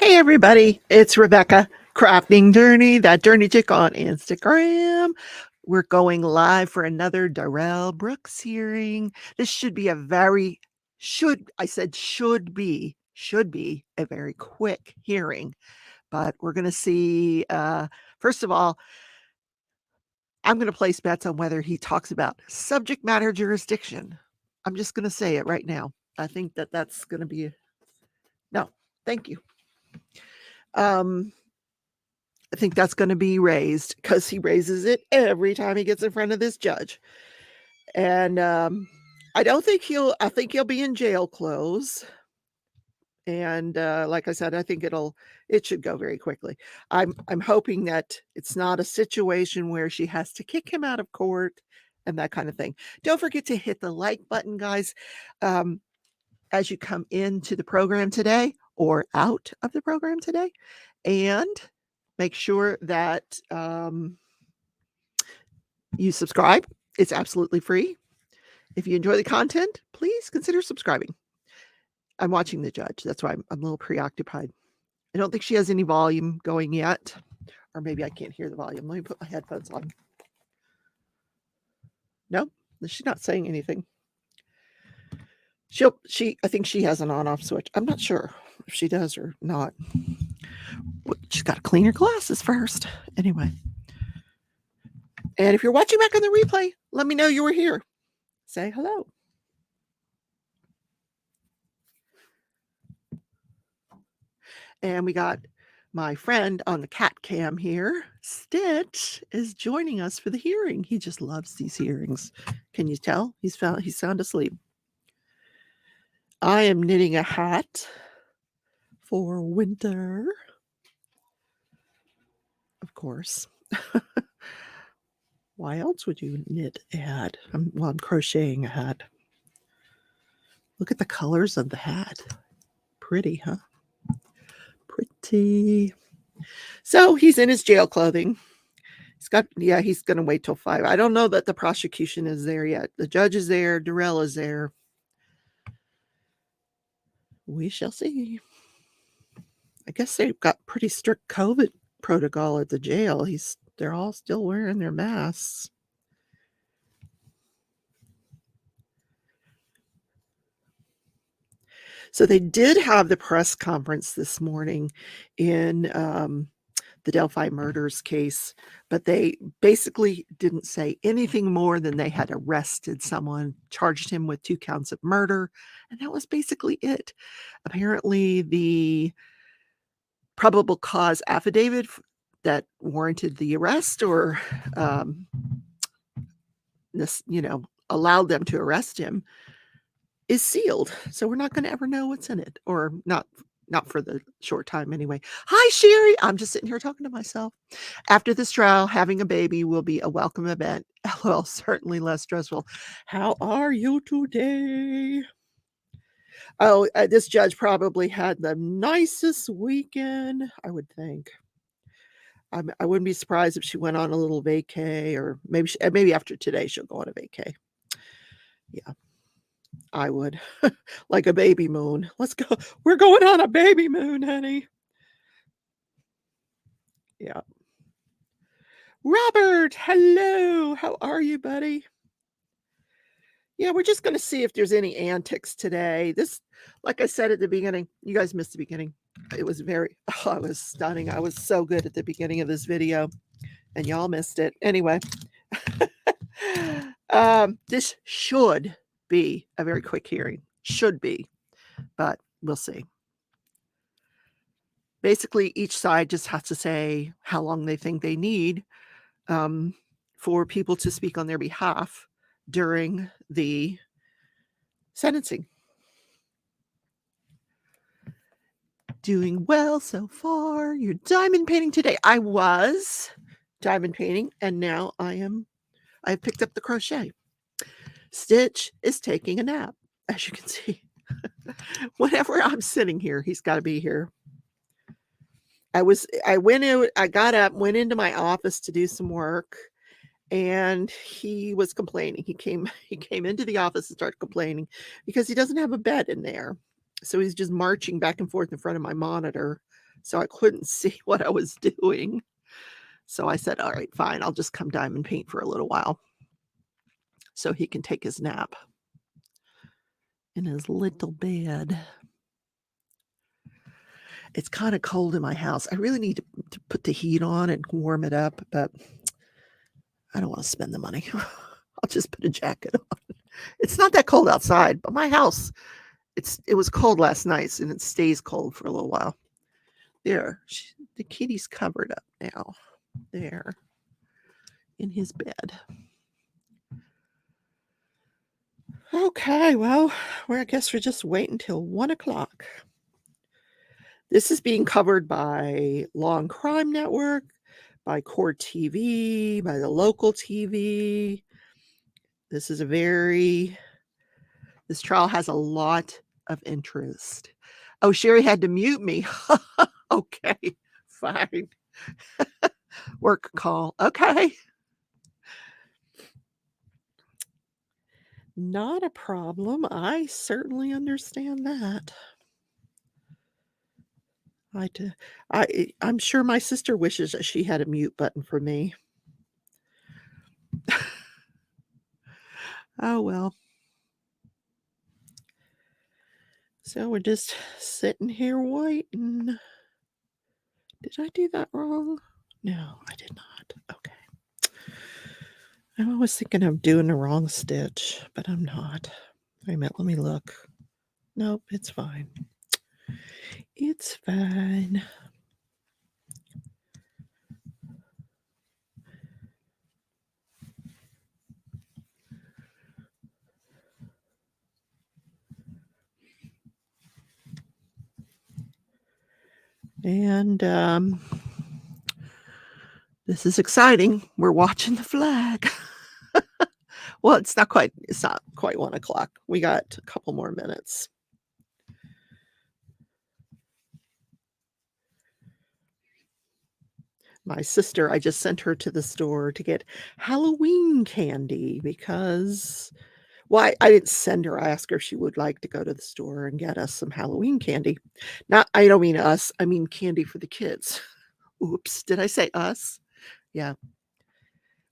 Hey everybody, it's Rebecca, Crafting Journey, that journey chick on Instagram. We're going live for another Darrell Brooks hearing. This should be a very should be a very quick hearing, but we're going to see. First of all, I'm going to place bets on whether he talks about subject matter jurisdiction. I'm just going to say it right now. I think that's going to be no. Thank you. I think that's going to be raised because he raises it every time he gets in front of this judge. And I think he'll be in jail clothes. And like I said, I think it should go very quickly. I'm hoping that it's not a situation where she has to kick him out of court and that kind of thing. Don't forget to hit the like button, guys, as you come into the program today or out of the program today. And make sure that you subscribe. It's absolutely free. If you enjoy the content, please consider subscribing. I'm watching the judge. That's why I'm a little preoccupied. I don't think she has any volume going yet. Or maybe I can't hear the volume. Let me put my headphones on. No, she's not saying anything. I think she has an on-off switch. I'm not sure if she does or not. She's got to clean her glasses first. Anyway. And if you're watching back on the replay, let me know you were here. Say hello. And we got my friend on the cat cam here. Stitch is joining us for the hearing. He just loves these hearings. Can you tell? He's sound asleep. I am knitting a hat for winter. Of course. Why else would you knit a hat? I'm crocheting a hat. Look at the colors of the hat. Pretty, huh? Pretty. So he's in his jail clothing. He's going to wait till 5. I don't know that the prosecution is there yet. The judge is there. Darrell is there. We shall see. I guess they've got pretty strict COVID protocol at the jail. They're all still wearing their masks. So they did have the press conference this morning in the Delphi murders case, but they basically didn't say anything more than they had arrested someone, charged him with 2 counts of murder, and that was basically it. Apparently, the probable cause affidavit that warranted the arrest or allowed them to arrest him is sealed. So we're not going to ever know what's in it, or not for the short time anyway. Hi, Sherry. I'm just sitting here talking to myself. After this trial, having a baby will be a welcome event. Well, certainly less stressful. How are you today? Oh, this judge probably had the nicest weekend, I would think. I wouldn't be surprised if she went on a little vacay, or maybe after today she'll go on a vacay. Yeah, I would. Like a baby moon. Let's go. We're going on a baby moon, honey. Yeah. Robert, hello. How are you, buddy? Yeah, we're just going to see if there's any antics today. This, like I said at the beginning, you guys missed the beginning. It was it was stunning. I was so good at the beginning of this video, and y'all missed it. Anyway, this should be a very quick hearing. Should be, but we'll see. Basically, each side just has to say how long they think they need for people to speak on their behalf during the sentencing. Doing well so far. You're diamond painting today. I was diamond painting, and now I've picked up the crochet. Stitch is taking a nap, as you can see. Whenever I'm sitting here, he's got to be here. I got up, went into my office to do some work, and he was complaining. He came into the office and started complaining because he doesn't have a bed in there. So he's just marching back and forth in front of my monitor so I couldn't see what I was doing. So I said, all right, fine. I'll just come diamond paint for a little while so he can take his nap in his little bed. It's kind of cold in my house. I really need to put the heat on and warm it up, but I don't want to spend the money. I'll just put a jacket on. It's not that cold outside, but my house, it was cold last night and it stays cold for a little while. There, the kitty's covered up now. There, in his bed. Okay, well, I guess we're just waiting till 1 o'clock. This is being covered by Law and Crime Network, by Court TV, by the local TV. This trial has a lot of interest. Oh, Sherry had to mute me. Okay, fine. Work call. Okay. Not a problem. I certainly understand that. I'm sure my sister wishes that she had a mute button for me. Oh, well. So we're just sitting here waiting. Did I do that wrong? No, I did not. Okay. I'm always thinking I'm doing the wrong stitch, but I'm not. Wait a minute, let me look. Nope, it's fine. It's fine. And this is exciting. We're watching the flag. Well, it's not quite 1 o'clock. We got a couple more minutes. My sister, I just sent her to the store to get Halloween candy because, well, I didn't send her. I asked her if she would like to go to the store and get us some Halloween candy. I don't mean us. I mean candy for the kids. Oops, did I say us? Yeah.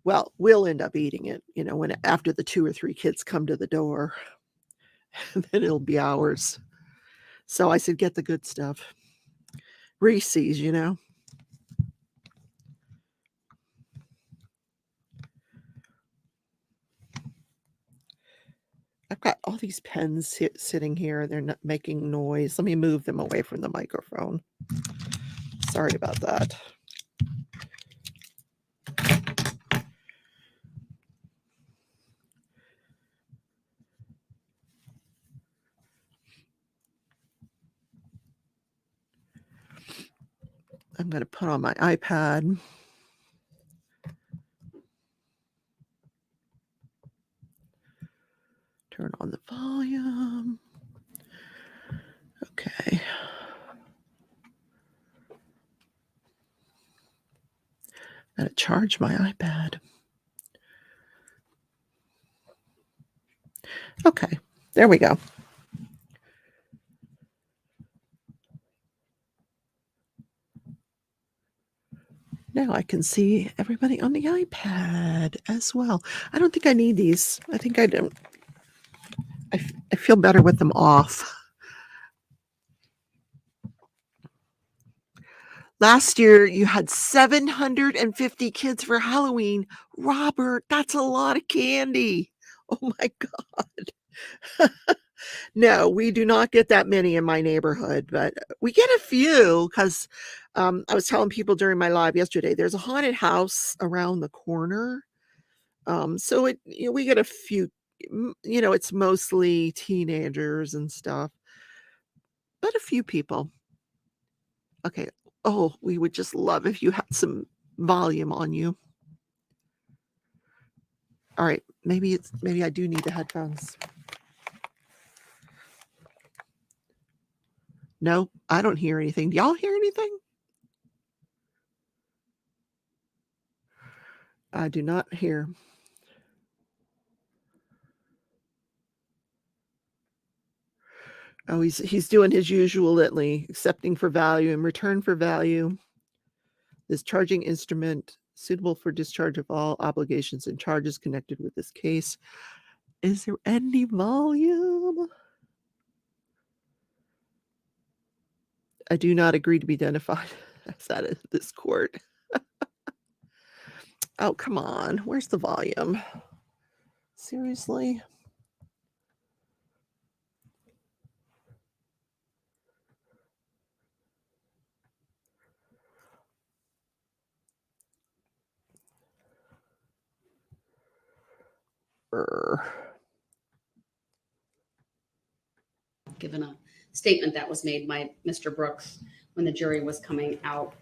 Well, we'll end up eating it, after the 2 or 3 kids come to the door, then it'll be ours. So I said, get the good stuff. Reese's, I've got all these pens sitting here. They're not making noise. Let me move them away from the microphone. Sorry about that. I'm going to put on my iPad. Turn on the volume. Okay. I'm going to charge my iPad. Okay, there we go. Now I can see everybody on the iPad as well. I don't think I need these. I think I don't. I feel better with them off. Last year, you had 750 kids for Halloween. Robert, that's a lot of candy. Oh my God. No, we do not get that many in my neighborhood, but we get a few because I was telling people during my live yesterday, there's a haunted house around the corner. So we get a few, it's mostly teenagers and stuff, but a few people. Okay. Oh, we would just love if you had some volume on you. All right. Maybe I do need the headphones. No, I don't hear anything. Do y'all hear anything? I do not hear. Oh, he's doing his usual litany, accepting for value in return for value. This charging instrument suitable for discharge of all obligations and charges connected with this case. Is there any volume? I do not agree to be identified as that of this court. Oh, come on. Where's the volume? Seriously? Given a statement that was made by Mr. Brooks when the jury was coming out.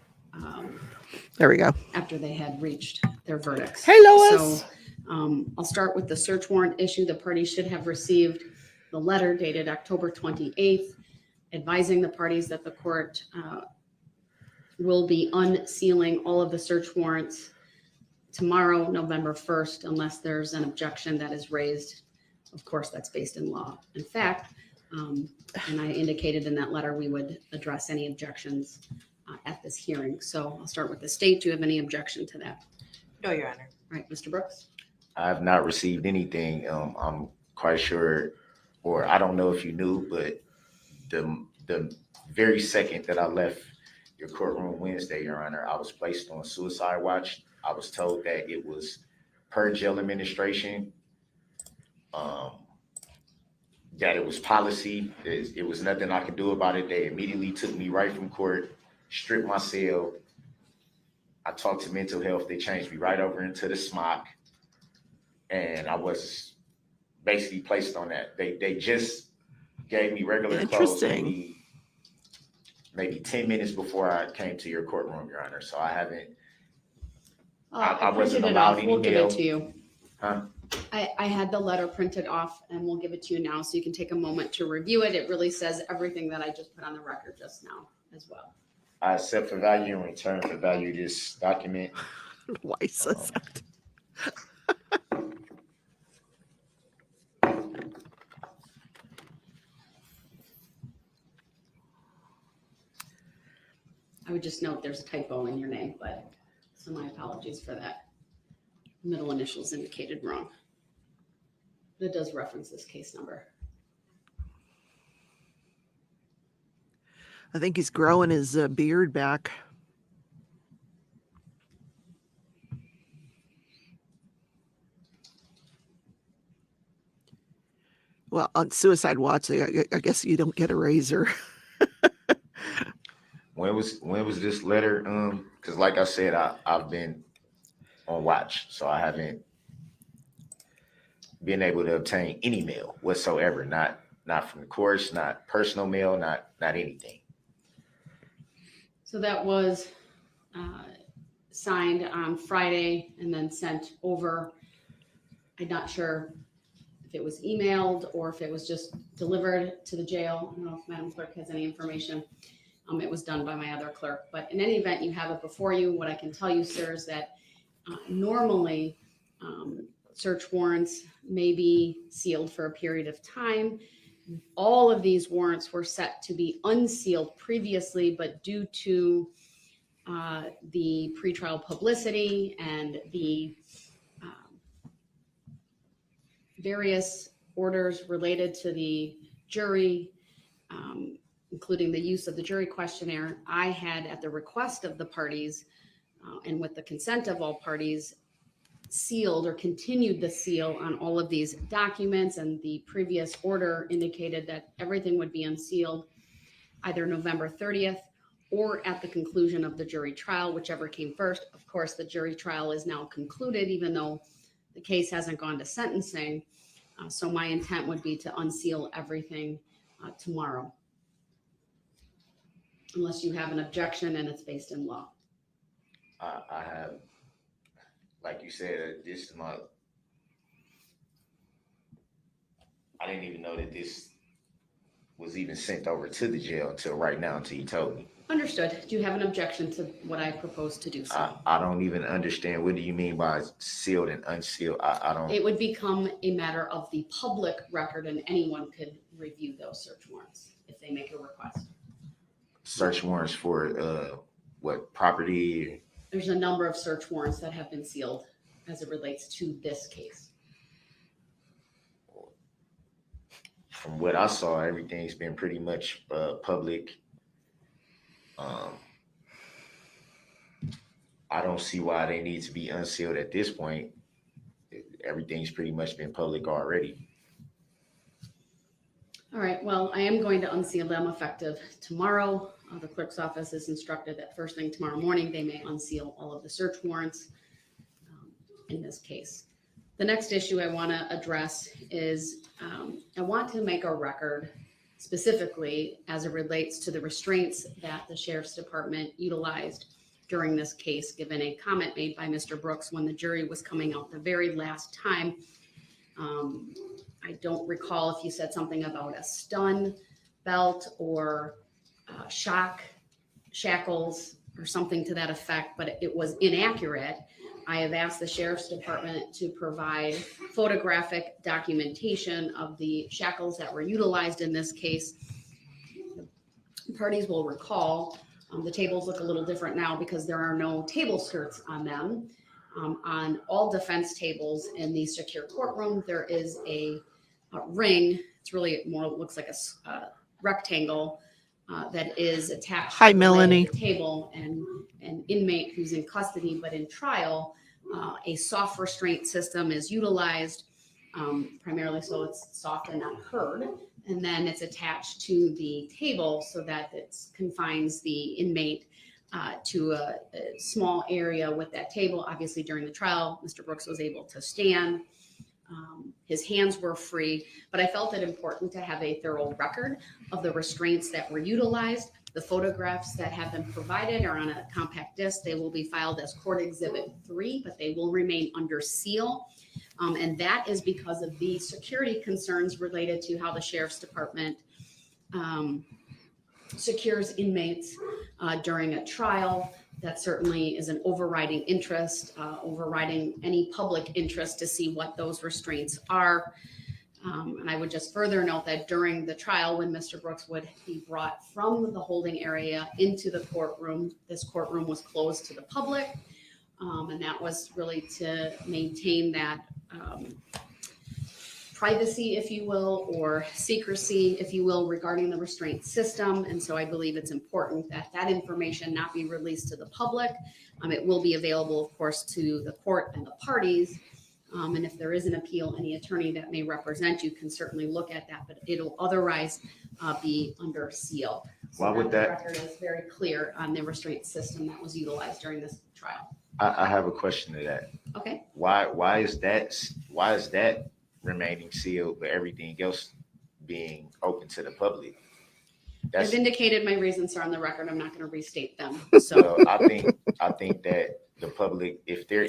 There we go. After they had reached their verdicts. Hey, Lois. So I'll start with the search warrant issue. The parties should have received the letter dated October 28th, advising the parties that the court will be unsealing all of the search warrants tomorrow, November 1st, unless there's an objection that is raised. Of course, that's based in law. In fact, and I indicated in that letter we would address any objections at this hearing. So I'll start with the state. Do you have any objection to that? No, Your Honor. All right, Mr. Brooks. I have not received anything. I'm quite sure, or I don't know if you knew, but the very second that I left your courtroom Wednesday, Your Honor, I was placed on suicide watch. I was told that it was per jail administration, that it was policy. It was nothing I could do about it. They immediately took me right from court, stripped my cell. I talked to mental health. They changed me right over into the smock. And I was basically placed on that. They just gave me regular clothes maybe 10 minutes before I came to your courtroom, Your Honor. So I haven't, I wasn't allowed any We'll give mail. it to you. Huh? I had the letter printed off and we'll give it to you now so you can take a moment to review it. It really says everything that I just put on the record just now as well. I accept for value and return for value this document. Why says that? I would just note there's a typo in your name, but so my apologies for that. Middle initials indicated wrong. But it does reference this case number. I think he's growing his beard back. Well, on suicide watch, I guess you don't get a razor. When was this letter? Because like I said, I've been on watch, so I haven't been able to obtain any mail whatsoever. Not from the courts, not personal mail, not anything. So that was signed on Friday and then sent over. I'm not sure if it was emailed or if it was just delivered to the jail. I don't know if Madam Clerk has any information. It was done by my other clerk, but in any event, you have it before you. What I can tell you, sir, is that normally search warrants may be sealed for a period of time. All of these warrants were set to be unsealed previously, but due to the pretrial publicity and the various orders related to the jury, including the use of the jury questionnaire, I had, at the request of the parties and with the consent of all parties, sealed or continued the seal on all of these documents, and the previous order indicated that everything would be unsealed either November 30th or at the conclusion of the jury trial, whichever came first. Of course, the jury trial is now concluded, even though the case hasn't gone to sentencing. So my intent would be to unseal everything tomorrow, unless you have an objection and it's based in law. I have, like you said, this month, I didn't even know that this was even sent over to the jail until right now, until you told me. Understood. Do you have an objection to what I propose to do? So I don't even understand. What do you mean by sealed and unsealed? I don't. It would become a matter of the public record and anyone could review those search warrants. they make a request. Search warrants for what property? There's a number of search warrants that have been sealed as it relates to this case. From what I saw, everything's been pretty much public. I don't see why they need to be unsealed at this point. Everything's pretty much been public already. All right, well, I am going to unseal them effective tomorrow. The clerk's office is instructed that first thing tomorrow morning, they may unseal all of the search warrants in this case. The next issue I want to address is I want to make a record specifically as it relates to the restraints that the Sheriff's Department utilized during this case, given a comment made by Mr. Brooks when the jury was coming out the very last time. I don't recall if you said something about a stun belt or shackles or something to that effect, but it was inaccurate. I have asked the Sheriff's Department to provide photographic documentation of the shackles that were utilized in this case. The parties will recall the tables look a little different now because there are no table skirts on them. On all defense tables in the secure courtroom, there is a ring. It's really more looks like a rectangle that is attached Hi, to the Melanie. leg of the table, and an inmate who's in custody but in trial, a soft restraint system is utilized, primarily so it's soft and not heard, and then it's attached to the table so that it confines the inmate to a small area with that table. Obviously, during the trial, Mr. Brooks was able to stand. His hands were free, but I felt it important to have a thorough record of the restraints that were utilized. The photographs that have been provided are on a compact disc. They will be filed as Court Exhibit 3, but they will remain under seal. And that is because of the security concerns related to how the Sheriff's Department secures inmates during a trial. That certainly is an overriding interest, overriding any public interest to see what those restraints are. And I would just further note that during the trial, when Mr. Brooks would be brought from the holding area into the courtroom, this courtroom was closed to the public. And that was really to maintain that privacy, if you will, or secrecy, if you will, regarding the restraint system. And so I believe it's important that that information not be released to the public. It will be available, of course, to the court and the parties. And if there is an appeal, any attorney that may represent you can certainly look at that, but it'll otherwise be under seal. So Why would that? The record is very clear on the restraint system that was utilized during this trial. I have a question to that. Okay. Why is that remaining sealed, but everything else being open to the public? I've indicated my reasons are on the record. I'm not going to restate them. So So I think that the public, if they're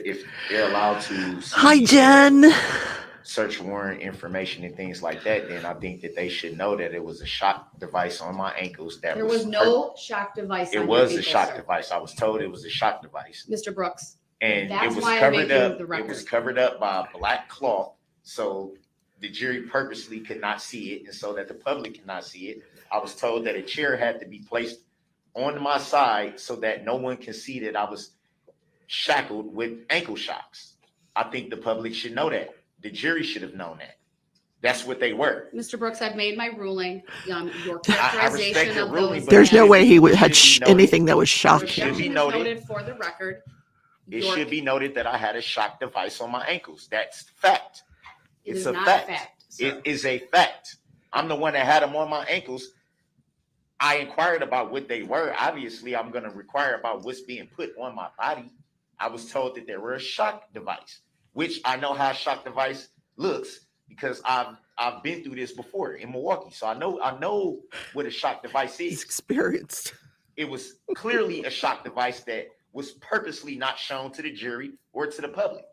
allowed to see Hi, Jen. search warrant information and things like that, then I think that they should know that it was a shock device on my ankles. there was no shock device. It on was your a ankle, shock sir. device. I was told it was a shock device, Mr. Brooks. and That's it was why I'm covered making up. the It record. was covered up by a black cloth, so the jury purposely could not see it, and so that the public cannot see it. I was told that a chair had to be placed on my side so that no one can see that I was shackled with ankle shocks. I think the public should know that. The jury should have known that. That's what they were. Mr. Brooks, I've made my ruling. Your I respect characterization your of ruling, those. but There's no should way he would had should be noted. anything that was shocking. should be Objection is noted. noted for the record. It Your- should be noted that I had a shock device on my ankles. That's fact. It It's is a not fact. fact, It sir. is a fact. I'm the one that had them on my ankles. I inquired about what they were. Obviously, I'm going to require about what's being put on my body. I was told that there were a shock device, which I know how a shock device looks because I've been through this before in Milwaukee. So I know what a shock device He's is. experienced. It was clearly a shock device that was purposely not shown to the jury or to the public.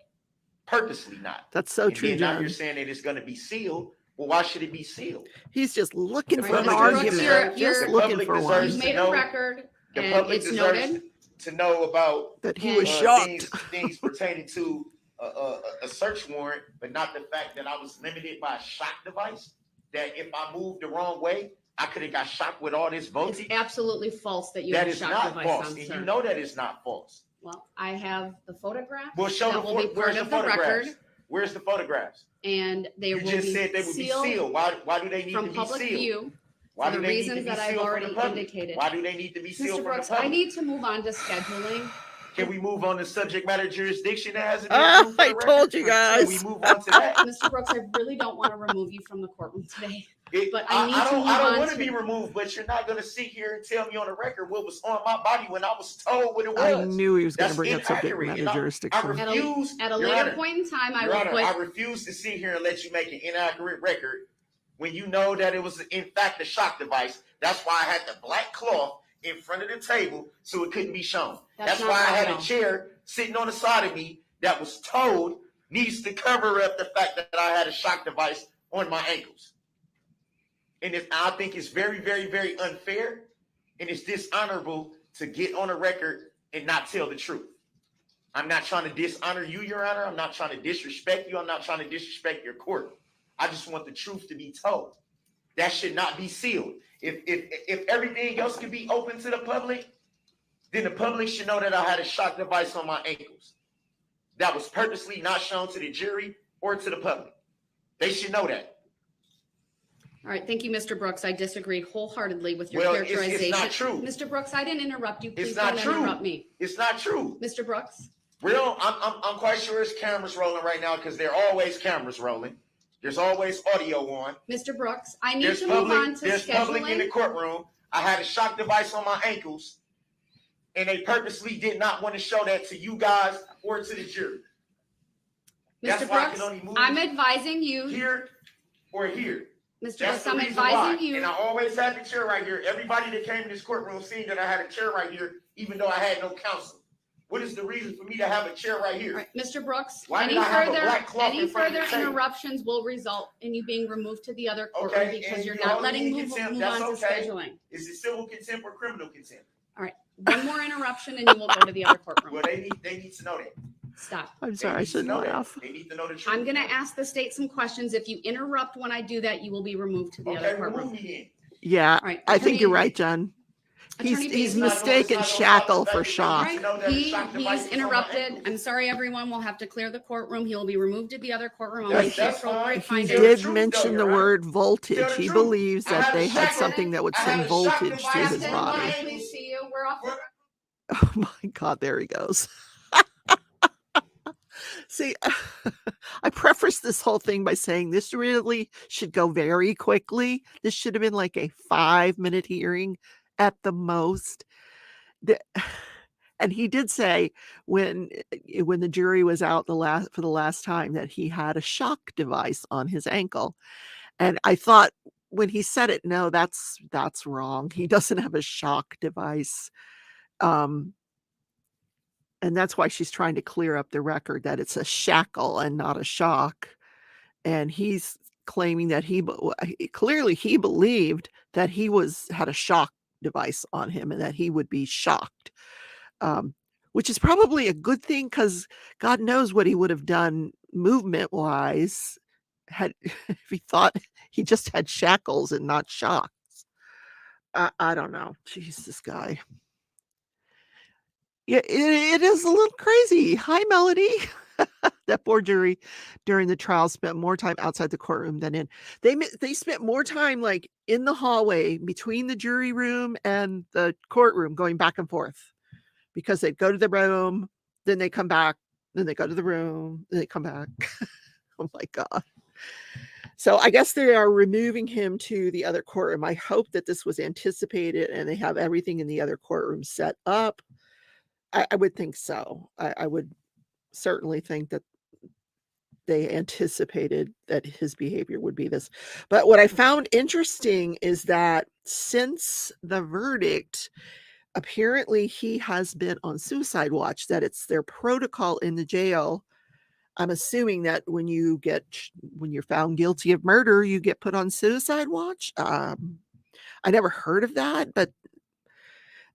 Purposely not. That's so And true, then now John. you're saying that it's going to be sealed. Well, why should it be sealed? He's just looking The for an public Brooks, argument. you're- Just you're- looking public for deserves one. You've to made know- a record, The and public it's deserves noted. to know about That he And- was shocked. things pertaining to a search warrant, but not the fact that I was limited by a shock device. That if I moved the wrong way, I could have got shocked with all this It's voltage. absolutely false that you That have a is shock not device false, on, and sir. you know that is not false. Well, I have the photograph Well, show that the will be where's part the of the photographs? record, Where's the photographs? and they You will just be said they would be sealed sealed. Why do they need to from be public sealed? view Why for do the they need to reasons be that I've sealed from already the public? indicated. Why do they need to be sealed Mr. from Brooks, the I public? need to move on to scheduling. Can we move on to subject matter jurisdiction that hasn't been removed for I the told record? you Can we guys. move on to that? Mr. Brooks, I really don't want to remove you from the courtroom today. But I need to move I don't on want to to- be removed, but you're not going to sit here and tell me on the record what was on my body when I was told what it was. I knew he was going to That's bring up subject inaccurate, matter and I jurisdiction. refuse. At a Your later Honor, point in time, I Your will Honor, put. I refuse to sit here and let you make an inaccurate record when you know that it was in fact a shock device. That's why I had the black cloth in front of the table so it couldn't be shown. That's not why I right had at all. a chair sitting on the side of me that was told needs to cover up the fact that I had a shock device on my ankles. And I think it's very, very, very unfair, and it's dishonorable to get on a record and not tell the truth. I'm not trying to dishonor you, Your Honor. I'm not trying to disrespect you. I'm not trying to disrespect your court. I just want the truth to be told. That should not be sealed. If everything else can be open to the public, then the public should know that I had a shock device on my ankles. That was purposely not shown to the jury or to the public. They should know that. All right, thank you, Mr. Brooks. I disagree wholeheartedly with your Well, characterization. it's not true. Mr. Brooks, I didn't interrupt you. Please It's not don't true. interrupt me. It's not true. Mr. Brooks, I'm quite sure it's cameras rolling right now because there are always cameras rolling. There's always audio on. Mr. Brooks, I need There's to move on to There's public in the scheduling. courtroom. I had a shock device on my ankles, and they purposely did not want to show that to you guys or to the jury. That's Mr. why I Brooks, can only move I'm advising you. here or here. Mr. That's Brooks, the I'm reason advising why. you. And I always had the chair right here. Everybody that came in this courtroom seen that I had a chair right here, even though I had no counsel. What is the reason for me to have a chair right here? All right, Mr. Brooks, Why any did I have a further, black cloth any in front of the further table? interruptions will result in you being removed to the other courtroom Okay, because and you're you're not holding letting me in move contempt. on That's to okay. scheduling. Is it civil contempt or criminal contempt? All right, one more interruption and you will go to the other courtroom. Well, they need to know that. Stop. I'm They sorry, I need to shouldn't know that. laugh. They need to know the truth. I'm going to ask the state some questions. If you interrupt when I do that, you will be removed to the Okay, other remove courtroom. me Yeah, All right, I think you're Attorney- right, John. Attorney He's Beasley. mistaken It's not shackle about for the shock. fact that you need to know that a shock device He's is on my interrupted. ankles. I'm sorry, everyone. We'll have to clear the courtroom. He will be removed to the other courtroom. I'll That's- make the that's appropriate fine. He findings. Tell the did truth, mention though, the Your Honor. word Tell voltage. the He truth. believes I that had a they had shackle. something that would I had send a shock voltage to device his on body. my Can we see you? We're off. Oh my God, there he goes. See, I prefaced this whole thing by saying this really should go very quickly. This should have been like a 5-minute hearing at the most. And he did say when the jury was out for the last time that he had a shock device on his ankle. And I thought when he said it, no, that's wrong. He doesn't have a shock device. And that's why she's trying to clear up the record that it's a shackle and not a shock. And he's claiming that clearly he believed that he had a shock device on him and that he would be shocked, which is probably a good thing because God knows what he would have done movement wise if he thought he just had shackles and not shocks. I don't know. Jeez, this guy. Yeah, it is a little crazy. Hi, Melody. That poor jury during the trial spent more time outside the courtroom than in. They spent more time like in the hallway between the jury room and the courtroom going back and forth because they'd go to the room, then they come back, then they go to the room, then they come back. Oh my God. So I guess they are removing him to the other courtroom. I hope that this was anticipated and they have everything in the other courtroom set up. I would think so. I would certainly think that they anticipated that his behavior would be this. But what I found interesting is that since the verdict, apparently he has been on suicide watch, that it's their protocol in the jail. I'm assuming that when you're found guilty of murder, you get put on suicide watch. I never heard of that, but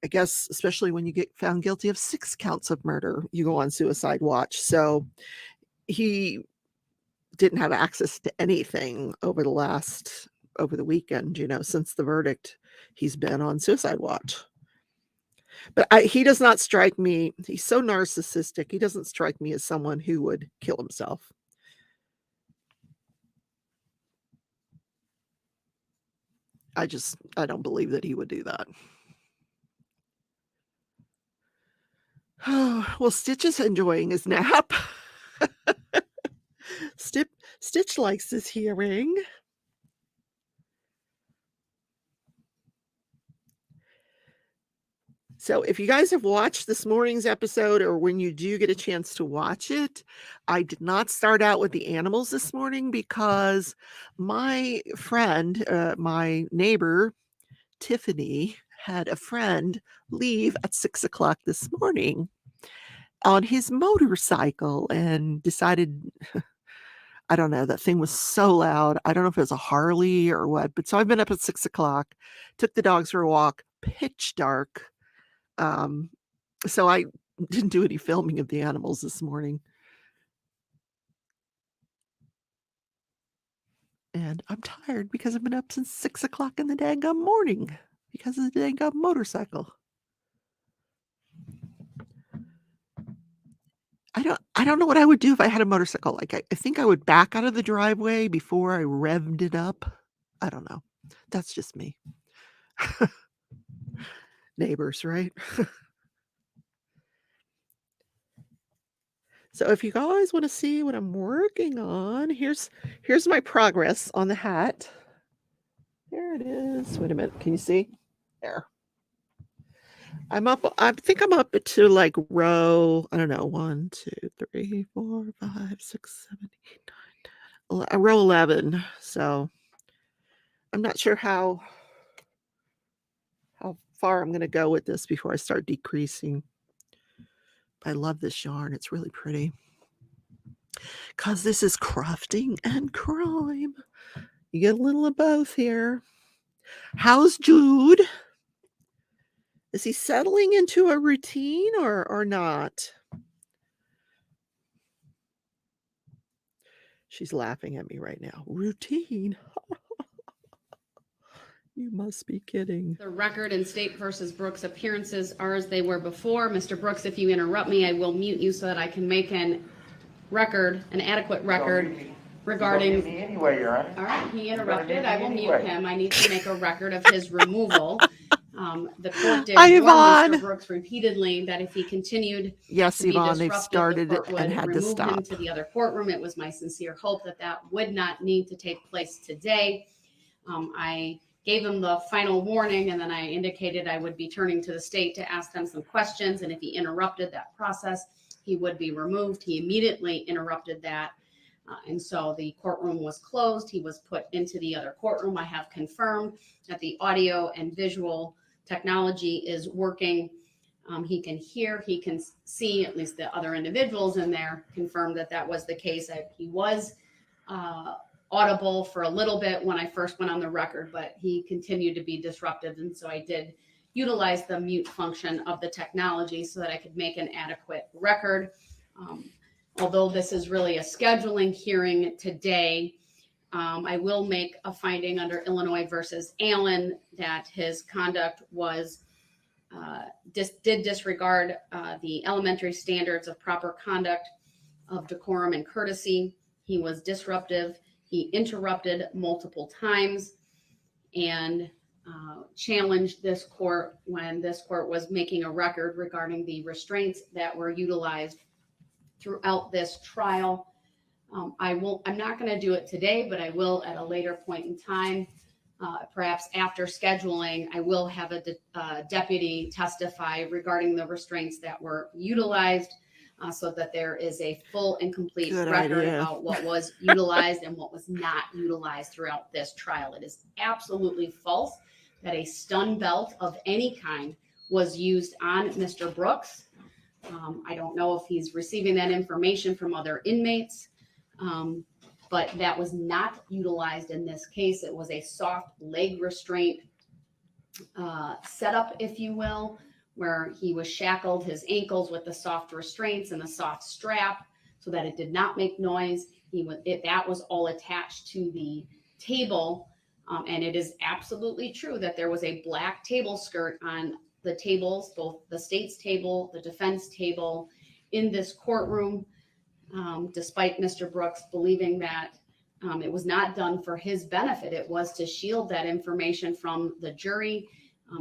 I guess especially when you get found guilty of 6 counts of murder, you go on suicide watch. So he didn't have access to anything over the last over the weekend, since the verdict, he's been on suicide watch. But he does not strike me. He's so narcissistic. He doesn't strike me as someone who would kill himself. I don't believe that he would do that. Oh, well, Stitch is enjoying his nap. Stitch likes his hearing. So if you guys have watched this morning's episode, or when you do get a chance to watch it, I did not start out with the animals this morning because my friend, my neighbor, Tiffany, had a friend leave at 6 o'clock this morning on his motorcycle and decided, I don't know, that thing was so loud. I don't know if it was a Harley or what, but so I've been up at 6 o'clock, took the dogs for a walk, pitch dark. So I didn't do any filming of the animals this morning. And I'm tired because I've been up since 6 o'clock in the daggum morning because of the daggum motorcycle. I don't know what I would do if I had a motorcycle. Like I think I would back out of the driveway before I revved it up. I don't know. That's just me. Neighbors, right? So if you guys want to see what I'm working on, here's my progress on the hat. There it is. Wait a minute. Can you see? There. I think I'm up to like row, I don't know, 1, 2, 3, 4, 5, 6, 7, 8, 9, 10, row 11. So I'm not sure how far I'm going to go with this before I start decreasing. I love this yarn. It's really pretty. Because this is crafting and crime. You get a little of both here. How's Jude? Is he settling into a routine or not? She's laughing at me right now. Routine. You must be kidding. The record in State versus Brooks appearances are as they were before. Mr. Brooks, if you interrupt me, I will mute you so that I can make an adequate record regarding. Anyway, Your Honor. All right, he interrupted. I will mute him. I need to make a record of his removal. The court did warn Mr. Brooks repeatedly that if he continued yes, to be Yvonne, they've disruptive, started the court and would had to remove stop him to the other courtroom. It was my sincere hope that that would not need to take place today. I gave him the final warning, and then I indicated I would be turning to the state to ask them some questions, and if he interrupted that process, he would be removed. He immediately interrupted that, and so the courtroom was closed. He was put into the other courtroom. I have confirmed that the audio and visual technology is working. He can hear, he can see, at least the other individuals in there confirmed that that was the case. He was audible for a little bit when I first went on the record, but he continued to be disruptive. And so I did utilize the mute function of the technology so that I could make an adequate record. Although this is really a scheduling hearing today, I will make a finding under Illinois versus Allen that his conduct was did disregard the elementary standards of proper conduct, of decorum and courtesy. He was disruptive. He interrupted multiple times and challenged this court when this court was making a record regarding the restraints that were utilized throughout this trial. I'm not going to do it today, but I will at a later point in time. Perhaps after scheduling, I will have a deputy testify regarding the restraints that were utilized so that there is a full and complete record about what was utilized and what was not utilized throughout this trial. It is absolutely false that a stun belt of any kind was used on Mr. Brooks. I don't know if he's receiving that information from other inmates. But that was not utilized in this case. It was a soft leg restraint setup, if you will, where he was shackled his ankles with the soft restraints and the soft strap so that it did not make noise. That was all attached to the table And it is absolutely true that there was a black table skirt on the tables, both the state's table, the defense table in this courtroom, despite Mr. Brooks believing that it was not done for his benefit. It was to shield that information from the jury.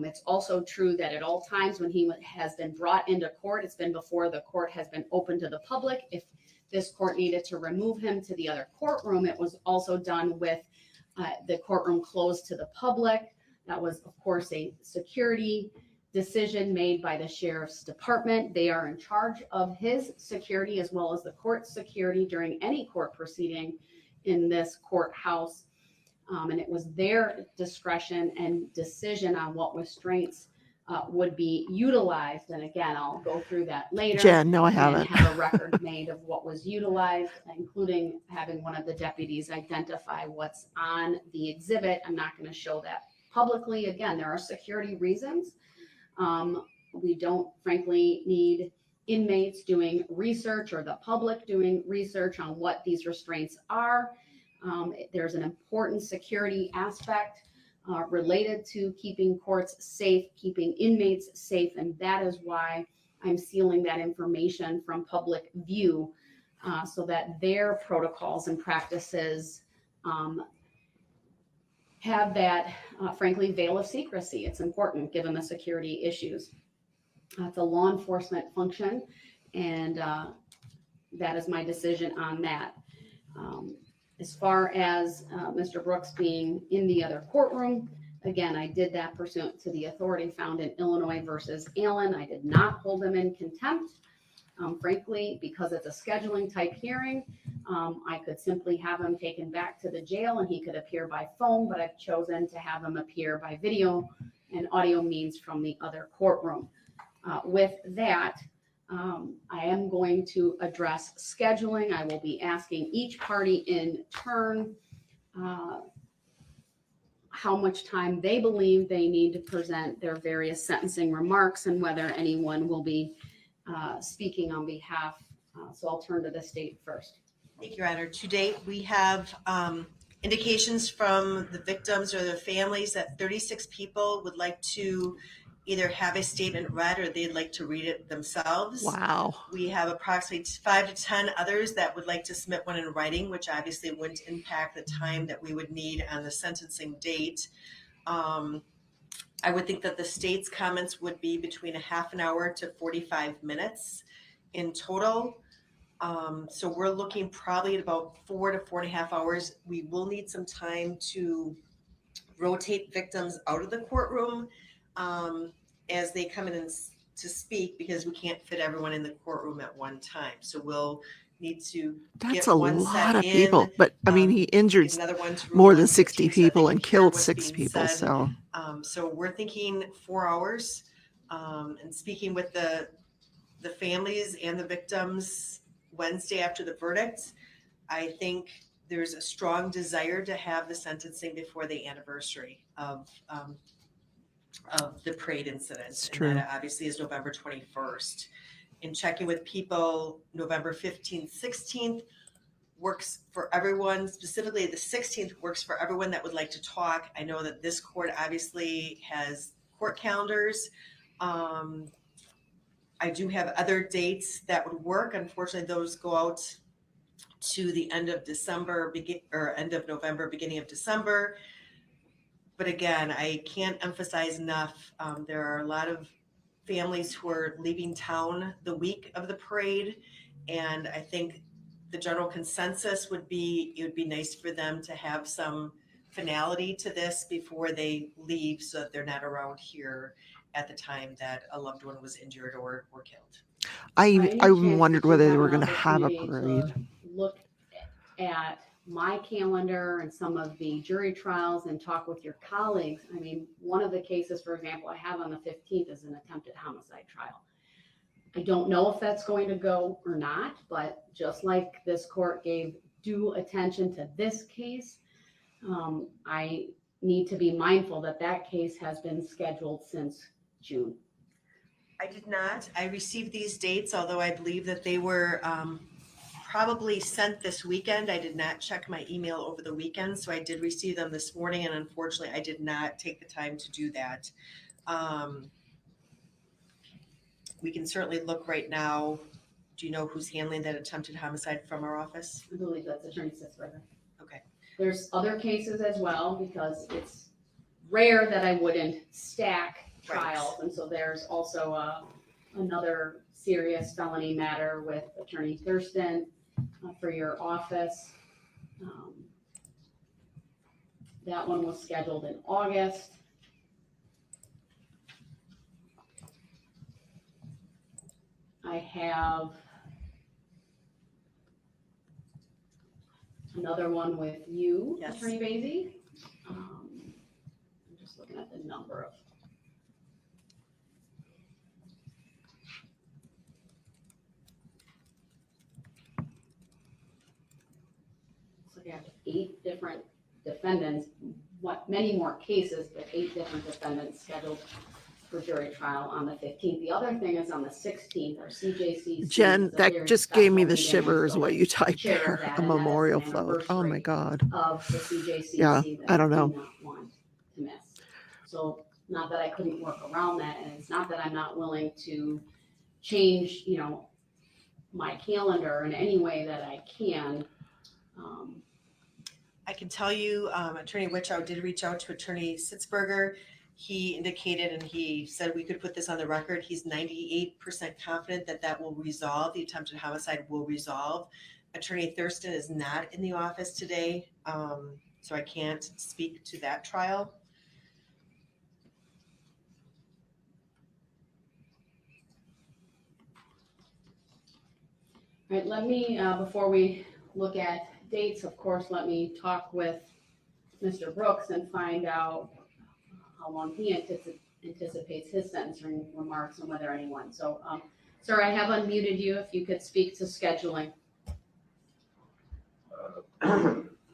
It's also true that at all times when he has been brought into court, it's been before the court has been open to the public. If this court needed to remove him to the other courtroom, it was also done with the courtroom closed to the public. That was, of course, a security decision made by the sheriff's department. They are in charge of his security as well as the court's security during any court proceeding in this courthouse. And it was their discretion and decision on what restraints would be utilized. And again, I'll go through that later. Jen, no, I and haven't. have a record made of what was utilized, including having one of the deputies identify what's on the exhibit. I'm not going to show that publicly. Again, there are security reasons. We don't, frankly, need inmates doing research or the public doing research on what these restraints are. There's an important security aspect related to keeping courts safe, keeping inmates safe, and that is why I'm sealing that information from public view so that their protocols and practices have that, frankly, veil of secrecy. It's important given the security issues. It's a law enforcement function, and that is my decision on that. As far as Mr. Brooks being in the other courtroom, again, I did that pursuant to the authority found in Illinois versus Allen. I did not hold him in contempt. Frankly, because it's a scheduling type hearing, I could simply have him taken back to the jail and he could appear by phone, but I've chosen to have him appear by video and audio means from the other courtroom. With that, I am going to address scheduling. I will be asking each party in turn how much time they believe they need to present their various sentencing remarks and whether anyone will be speaking on behalf. So I'll turn to the state first. Thank you, Your Honor. To date, we have indications from the victims or their families that 36 people would like to either have a statement read or they'd like to read it themselves. Wow. We have approximately 5 to 10 others that would like to submit one in writing, which obviously wouldn't impact the time that we would need on the sentencing date. I would think that the state's comments would be between a half an hour to 45 minutes in total. So we're looking probably at about 4 to 4.5 hours. We will need some time to rotate victims out of the courtroom as they come in to speak, because we can't fit everyone in the courtroom at one time. So we'll need to That's get a one lot set of in, people. But I mean, he injured get another one to more rule than on 60 15 so that people they and can hear killed what's 6 being people. said. So So we're thinking 4 hours, and speaking with the families and the victims Wednesday after the verdict. I think there's a strong desire to have the sentencing before the anniversary of the parade incident. It's and true. that obviously is November 21st. In checking with people, November 15th, 16th works for everyone. Specifically, the 16th works for everyone that would like to talk. I know that this court obviously has court calendars. I do have other dates that would work. Unfortunately, those go out to the end of December, end of November, beginning of December. But again, I can't emphasize enough. There are a lot of families who are leaving town the week of the parade, and I think the general consensus would be it would be nice for them to have some finality to this before they leave, so that they're not around here at the time that a loved one was injured or killed. I Any even chance wondered that you whether they have were an going to have a opportunity parade. to look at my calendar and some of the jury trials and talk with your colleagues. I mean, one of the cases, for example, I have on the 15th is an attempted homicide trial. I don't know if that's going to go or not, but just like this court gave due attention to this case, I need to be mindful that that case has been scheduled since June. I did not. I received these dates, although I believe that they were probably sent this weekend. I did not check my email over the weekend, so I did receive them this morning, and unfortunately, I did not take the time to do that. We can certainly look right now. Do you know who's handling that attempted homicide from our office? I believe that's Attorney Sitzberger. Okay. There's other cases as well, because it's rare that I wouldn't stack trials. Right. And so there's also another serious felony matter with Attorney Thurston for your office. That one was scheduled in August. I have another one with you, Yes. Attorney Basie. I'm just looking at the number of. So we have 8 different defendants, many more cases, but 8 different defendants scheduled for jury trial on the 15th. The other thing is on the 16th, our CJC. Jen, that just gave me the shivers what you typed there. A memorial float. Oh my God. Of the CJCC. Yeah, that I don't know. do not want to miss. So not that I couldn't work around that, and it's not that I'm not willing to change, my calendar in any way that I can. I can tell you, Attorney Witchow did reach out to Attorney Sitzberger. He indicated, and he said we could put this on the record, he's 98% confident that that will resolve, the attempted homicide will resolve. Attorney Thurston is not in the office today, so I can't speak to that trial. All right, let me, before we look at dates, of course, let me talk with Mr. Brooks and find out how long he anticipates his sentencing remarks and whether anyone. So, sir, I have unmuted you. If you could speak to scheduling.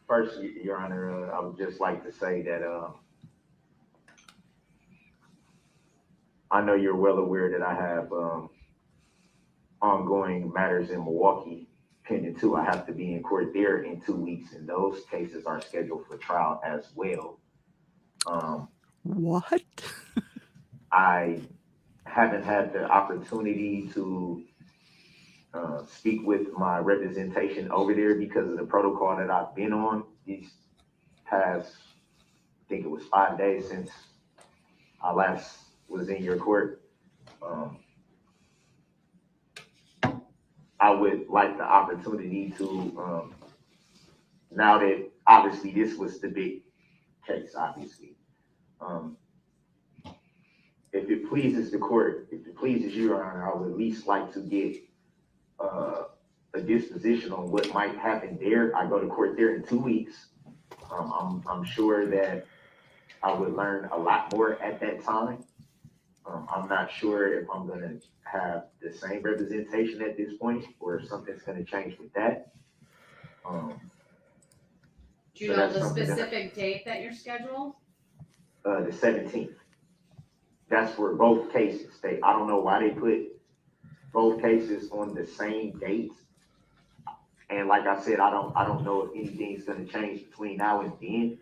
First, Your Honor, I would just like to say that I know you're well aware that I have ongoing matters in Milwaukee pending too. I have to be in court there in 2 weeks, and those cases are scheduled for trial as well. What? I haven't had the opportunity to speak with my representation over there because of the protocol that I've been on these past, I think it was 5 days since I last was in your court. I would like the opportunity to, now that obviously this was the big case, obviously. If it pleases the court, if it pleases you, Your Honor, I would at least like to get a disposition on what might happen there. I go to court there in 2 weeks. I'm sure that I would learn a lot more at that time. I'm not sure if I'm gonna have the same representation at this point or if something's gonna change with that. Do you So know that's the something that- specific date that you're scheduled? The 17th. That's for both cases. I don't know why they put both cases on the same date. And like I said, I don't know if anything's gonna change between now and then.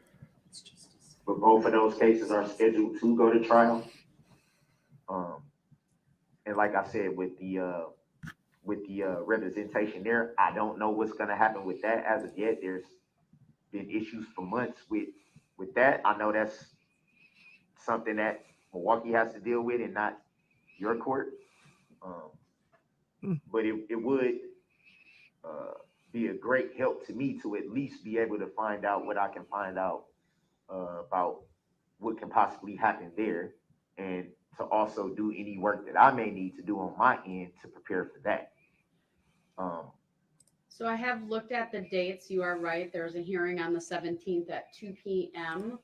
But both of those cases are scheduled to go to trial. And like I said, with the representation there, I don't know what's gonna happen with that as of yet. There's been issues for months with that. I know that's something that Milwaukee has to deal with and not your court. But it would be a great help to me to at least be able to find out what I can find out about what can possibly happen there, and to also do any work that I may need to do on my end to prepare for that. So I have looked at the dates. You are right. There's a hearing on the 17th at 2 p.m.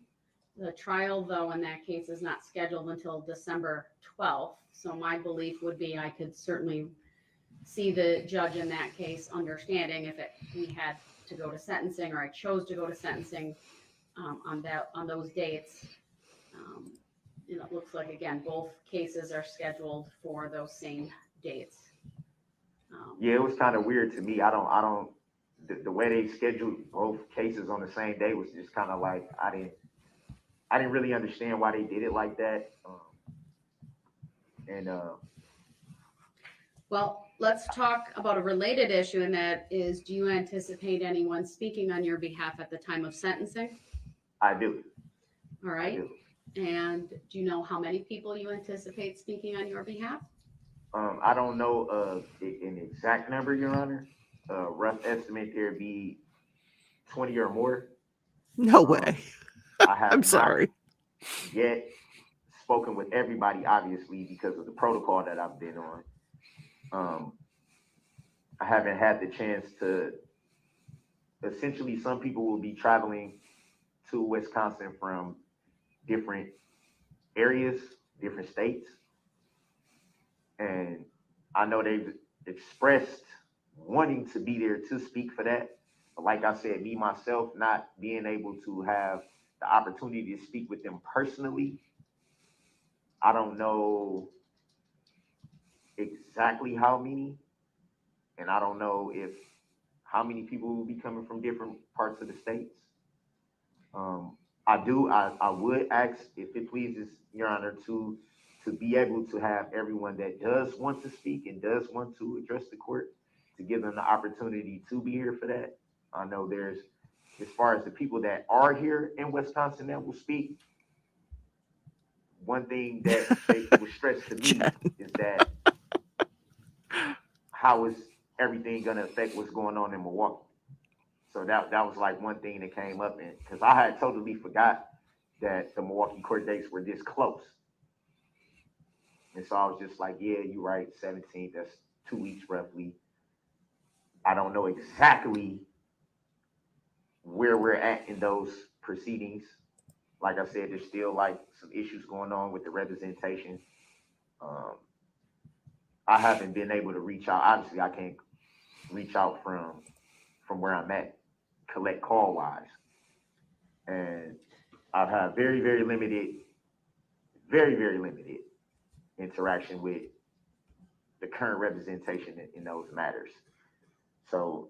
The trial, though, in that case is not scheduled until December 12th. So my belief would be I could certainly see the judge in that case understanding if we had to go to sentencing, or I chose to go to sentencing on those dates. And it looks like, again, both cases are scheduled for those same dates. Yeah, it was kind of weird to me. I don't, the way they scheduled both cases on the same day was just kind of like, I didn't really understand why they did it like that. And Well, let's talk about a related issue, and that is, do you anticipate anyone speaking on your behalf at the time of sentencing? I do. All I right. do. And do you know how many people you anticipate speaking on your behalf? I don't know an exact number, Your Honor. Rough estimate there be 20 or more. No Um, way. I have I'm not sorry. yet spoken with everybody, obviously, because of the protocol that I've been on. I haven't had the chance to. Essentially, some people will be traveling to Wisconsin from different areas, different states, and I know they've expressed wanting to be there to speak for that. But like I said, me myself not being able to have the opportunity to speak with them personally, I don't know exactly how many, and I don't know if how many people will be coming from different parts of the states. I would ask if it pleases Your Honor to be able to have everyone that does want to speak and does want to address the court to give them the opportunity to be here for that. I know there's, as far as the people that are here in Wisconsin that will speak, one thing that was stressed to me Jen. is that how is everything going to affect what's going on in Milwaukee? So that was like one thing that came up, and because I had totally forgot that the Milwaukee court dates were this close. And so I was just like, yeah, you're right, 17th, that's 2 weeks roughly. I don't know exactly where we're at in those proceedings. Like I said, there's still like some issues going on with the representation. Um, I haven't been able to reach out. Obviously, I can't reach out from where I'm at, collect call wise. And I've had very limited interaction with the current representation in those matters. So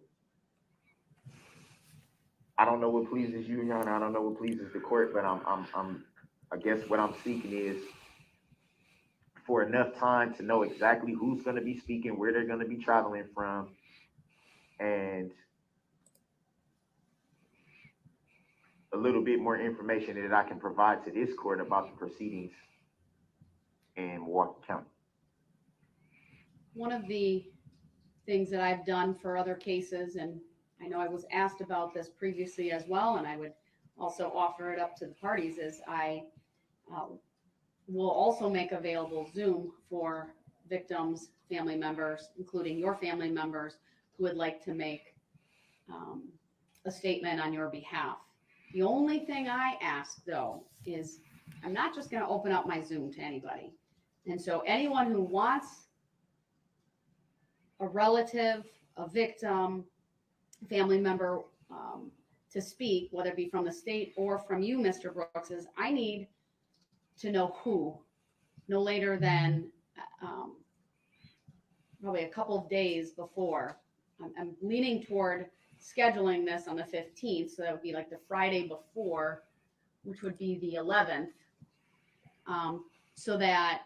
I don't know what pleases you, Your Honor. I don't know what pleases the court, but I guess what I'm seeking is for enough time to know exactly who's going to be speaking, where they're going to be traveling from, and a little bit more information that I can provide to this court about the proceedings in Milwaukee County. One of the things that I've done for other cases, and I know I was asked about this previously as well, and I would also offer it up to the parties, is I will also make available Zoom for victims, family members, including your family members, who would like to make a statement on your behalf. The only thing I ask, though, is I'm not just going to open up my Zoom to anybody. And so anyone who wants a relative, a victim, family member to speak, whether it be from the state or from you, Mr. Brooks, is I need to know who, no later than probably a couple of days before. I'm leaning toward scheduling this on the 15th, so that would be like the Friday before, which would be the 11th, so that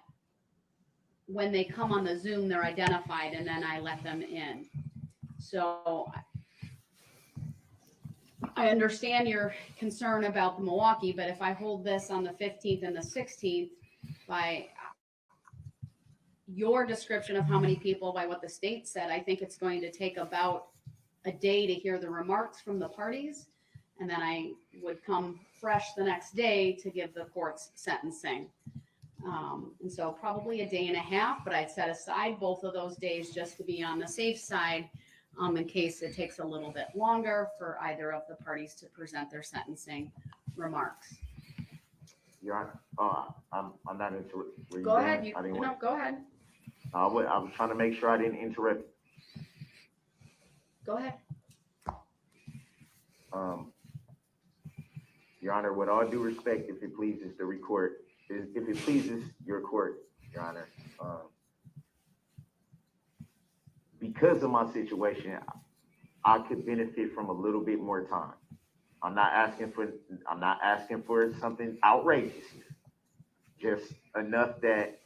when they come on the Zoom, they're identified and then I let them in. So I understand your concern about the Milwaukee, but if I hold this on the 15th and the 16th, by your description of how many people, by what the state said, I think it's going to take about a day to hear the remarks from the parties. And then I would come fresh the next day to give the court's sentencing. And so probably a day and a half, but I'd set aside both of those days just to be on the safe side, in case it takes a little bit longer for either of the parties to present their sentencing remarks. Your Honor, I'm not interrupting. Go ahead. Go ahead. I was trying to make sure I didn't interrupt. Go ahead. Your Honor, with all due respect, if it pleases the court, if it pleases your court, Your Honor, because of my situation, I could benefit from a little bit more time. I'm not asking for something outrageous here. Just enough that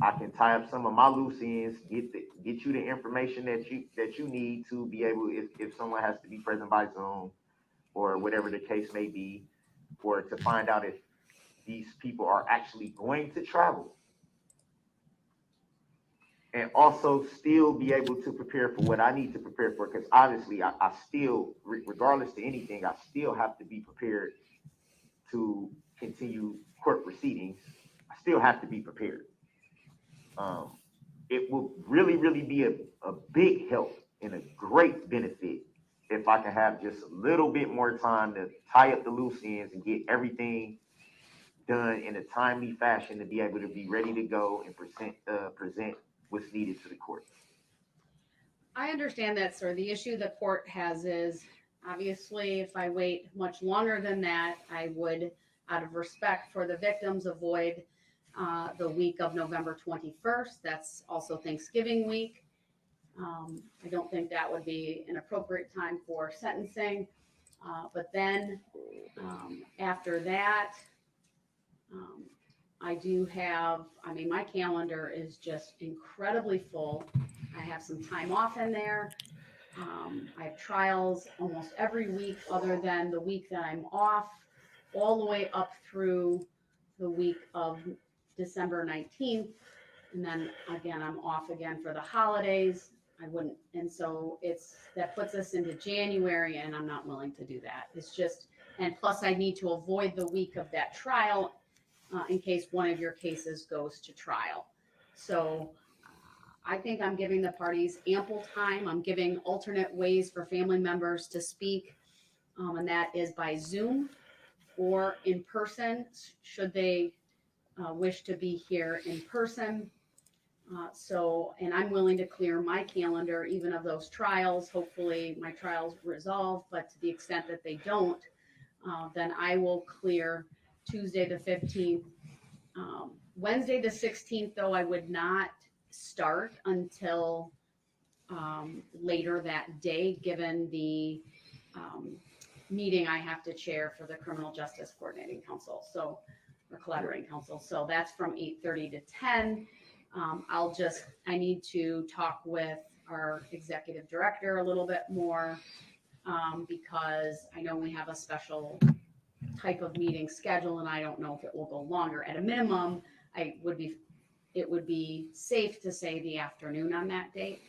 I can tie up some of my loose ends, get you the information that you need to be able, if someone has to be present by Zoom or whatever the case may be, or to find out if these people are actually going to travel, and also still be able to prepare for what I need to prepare for. Because obviously, I still, regardless to anything, I still have to be prepared to continue court proceedings. I still have to be prepared. It will really, really be a big help and a great benefit if I can have just a little bit more time to tie up the loose ends and get everything done in a timely fashion to be able to be ready to go and present what's needed to the court. I understand that, sir. The issue the court has is obviously if I wait much longer than that, I would, out of respect for the victims, avoid the week of November 21st. That's also Thanksgiving week. I don't think that would be an appropriate time for sentencing. But then after that, I do have, I mean, my calendar is just incredibly full. I have some time off in there. I have trials almost every week other than the week that I'm off, all the way up through the week of December 19th. And then again, I'm off again for the holidays. I wouldn't, and so that puts us into January, and I'm not willing to do that. It's just, and plus I need to avoid the week of that trial in case one of your cases goes to trial. So I think I'm giving the parties ample time. I'm giving alternate ways for family members to speak, and that is by Zoom or in person, should they wish to be here in person. And I'm willing to clear my calendar, even of those trials. Hopefully my trials resolve, but to the extent that they don't, then I will clear Tuesday the 15th. Wednesday the 16th, though, I would not start until later that day, given the meeting I have to chair for the Criminal Justice Coordinating Council, or Collaborating Council. So that's from 8:30 to 10. I need to talk with our executive director a little bit more because I know we have a special type of meeting schedule and I don't know if it will go longer. At a minimum, it would be safe to say the afternoon on that date.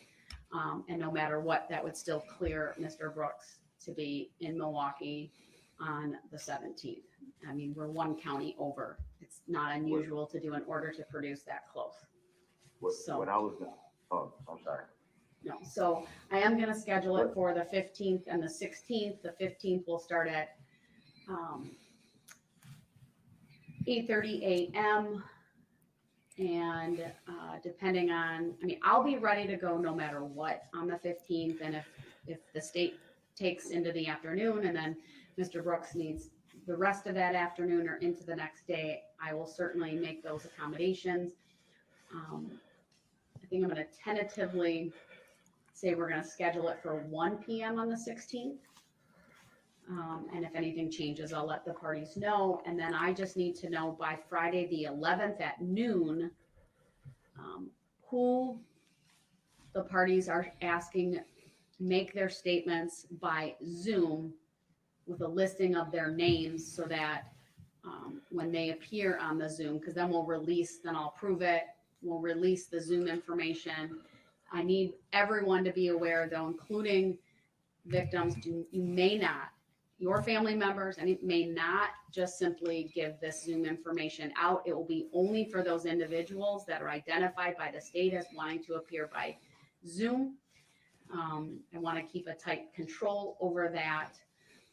And no matter what, that would still clear Mr. Brooks to be in Milwaukee on the 17th. I mean, we're one county over. It's not unusual to do an order to produce that close. When I was done. Oh, I'm sorry. No, so I am going to schedule it for the 15th and the 16th. The 15th will start at 8:30 a.m. And depending on, I mean, I'll be ready to go no matter what on the 15th. And if the state takes into the afternoon and then Mr. Brooks needs the rest of that afternoon or into the next day, I will certainly make those accommodations. I think I'm going to tentatively say we're going to schedule it for 1 p.m. on the 16th. And if anything changes, I'll let the parties know. And then I just need to know by Friday the 11th at noon who the parties are asking make their statements by Zoom with a listing of their names so that when they appear on the Zoom, because then I'll approve it. We'll release the Zoom information. I need everyone to be aware, though, including victims, you may not, your family members, and it may not just simply give this Zoom information out. It will be only for those individuals that are identified by the state as wanting to appear by Zoom. I want to keep a tight control over that.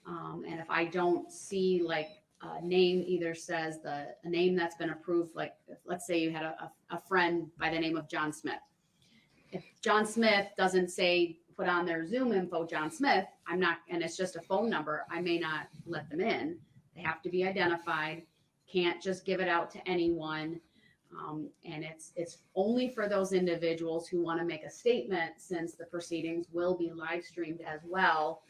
And if I don't see like a name either says a name that's been approved, like let's say you had a friend by the name of John Smith. If John Smith doesn't say put on their Zoom info, John Smith, I'm not, and it's just a phone number, I may not let them in. They have to be identified. Can't just give it out to anyone. And it's only for those individuals who want to make a statement, since the proceedings will be live streamed as well,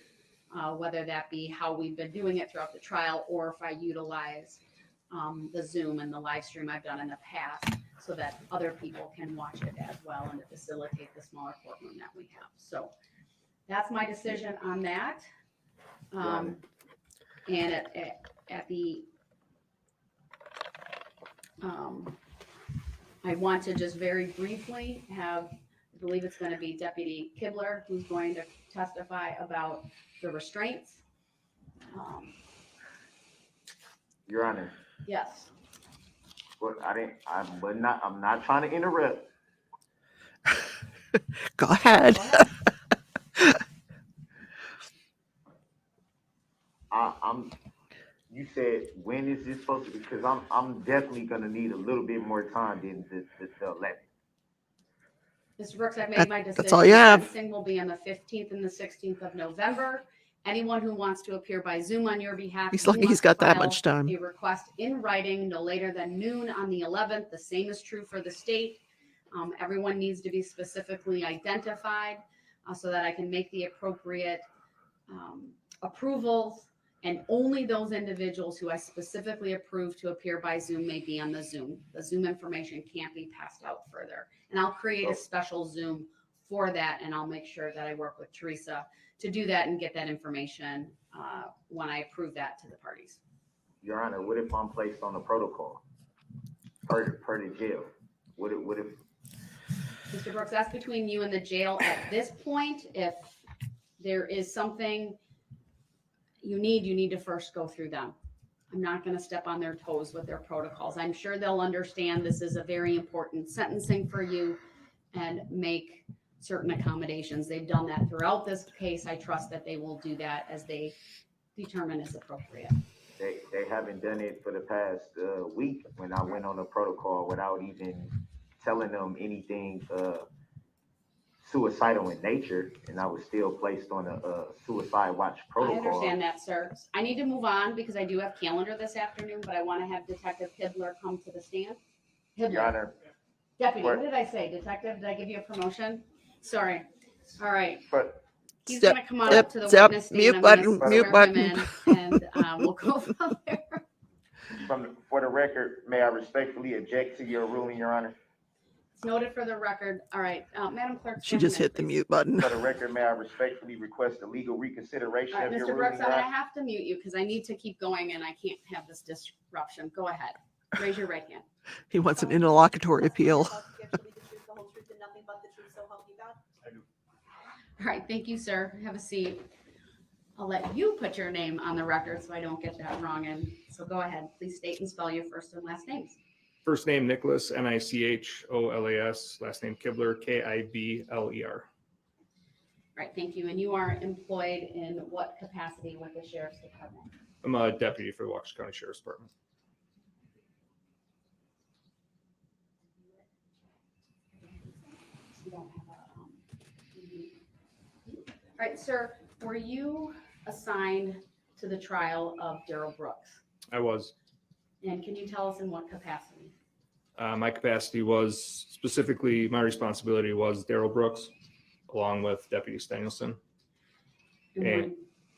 whether that be how we've been doing it throughout the trial, or if I utilize the Zoom and the live stream I've done in the past, so that other people can watch it as well, and to facilitate the smaller courtroom that we have. So that's my decision on that. And at the I want to just very briefly have, I believe it's going to be Deputy Kibler who's going to testify about the restraints. Your Honor, Yes. but I'm not trying to interrupt. Go ahead. Go ahead. You said, when is this supposed to be? Because I'm definitely gonna need a little bit more time than the 11th. Mr. Brooks, I've made my decision. That's all you have. Sentencing will be on the 15th and the 16th of November. Anyone who wants to appear by Zoom on your behalf, He's you lucky he's must got that file much time. a request in writing no later than noon on the 11th. The same is true for the state. Everyone needs to be specifically identified so that I can make the appropriate approvals, and only those individuals who I specifically approve to appear by Zoom may be on the Zoom. The Zoom information can't be passed out further. And I'll create a special Zoom for that, and I'll make sure that I work with Teresa to do that and get that information when I approve that to the parties. Your Honor, what if I'm placed on a protocol per the jail? What if Mr. Brooks, that's between you and the jail at this point. If there is something you need to first go through them. I'm not going to step on their toes with their protocols. I'm sure they'll understand this is a very important sentencing for you and make certain accommodations. They've done that throughout this case. I trust that they will do that as they determine is appropriate. they haven't done it for the past week when I went on a protocol without even telling them anything suicidal in nature, and I was still placed on a suicide watch protocol. I understand that, sir. I need to move on because I do have calendar this afternoon, but I want to have Detective Kibler come to the stand. Your Kibler. Honor, Deputy, what did I say? Detective, did I give you a promotion? Sorry. All right. but He's Step- going to come on up to the step, witness mute stand. I'm gonna button, mute swear him button. in, and we'll go from there. for the record, may I respectfully object to your ruling, Your Honor? It's noted for the record. All right, Madam Clerk. She swear just him in, hit the please. mute button. For the record, may I respectfully request a legal reconsideration All right, of your Mr. ruling, Brooks, I'm Your going to Honor? have to mute you because I need to keep going and I can't have this disruption. Go ahead. Raise your right hand. He wants an interlocutory appeal. All right, thank you, sir. Have a seat. I'll let you put your name on the record so I don't get that wrong. And so go ahead. Please state and spell your first and last names. First name Nicholas, Nicholas. Last name Kibler, Kibler. All right, thank you. And you are employed in what capacity with the Sheriff's Department? I'm a deputy for the Waukesha County Sheriff's Department. You don't have all right, sir, were you assigned to the trial of Daryl Brooks? I was. And can you tell us in what capacity? My capacity was specifically, my responsibility was Daryl Brooks, along with Deputy Stengelson. And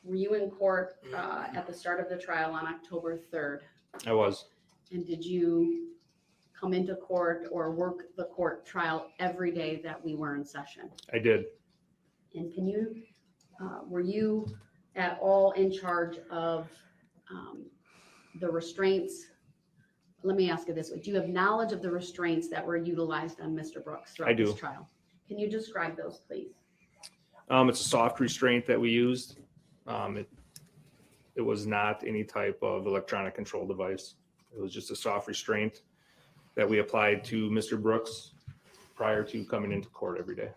were you in court at the start of the trial on October 3rd? I was. And did you come into court or work the court trial every day that we were in session? I did. And can you, were you at all in charge of the restraints? Let me ask you this way. Do you have knowledge of the restraints that were utilized on Mr. Brooks I throughout do. this trial? Can you describe those, please? It's a soft restraint that we used. It was not any type of electronic control device. It was just a soft restraint that we applied to Mr. Brooks prior to coming into court every day.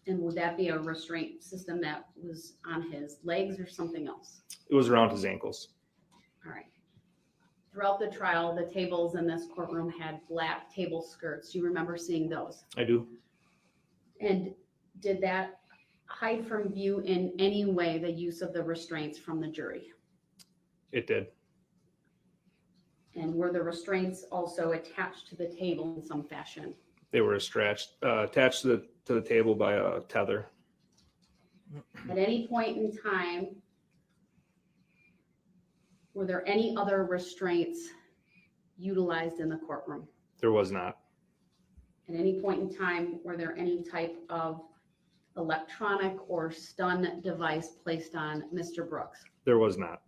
And would that be a restraint system that was on his legs or something else? It was around his ankles. All right. Throughout the trial, the tables in this courtroom had black table skirts. Do you remember seeing those? I do. And did that hide from view in any way the use of the restraints from the jury? It did. And were the restraints also attached to the table in some fashion? They were attached to the table by a tether. At any point in time, were there any other restraints utilized in the courtroom? There was not. At any point in time, were there any type of electronic or stun device placed on Mr. Brooks? There was not.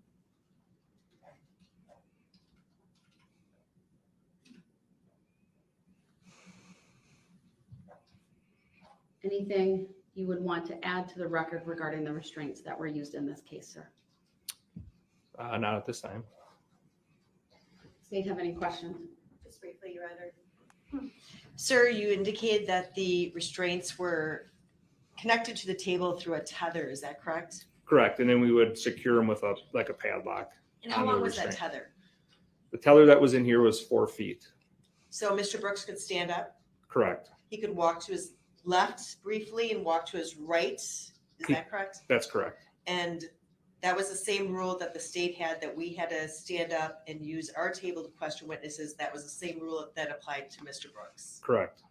Anything you would want to add to the record regarding the restraints that were used in this case, sir? Not at this time. State, have any questions? Just briefly, Your Honor. Sir, you indicated that the restraints were connected to the table through a tether, is that correct? Correct. And then we would secure them with a padlock. And how On the long was that restraint. tether? The tether that was in here was 4 feet. So Mr. Brooks could stand up, Correct. he could walk to his left briefly and walk to his right, is that correct? That's correct. And that was the same rule that the state had, that we had to stand up and use our table to question witnesses. That was the same rule that applied to Mr. Brooks. Correct.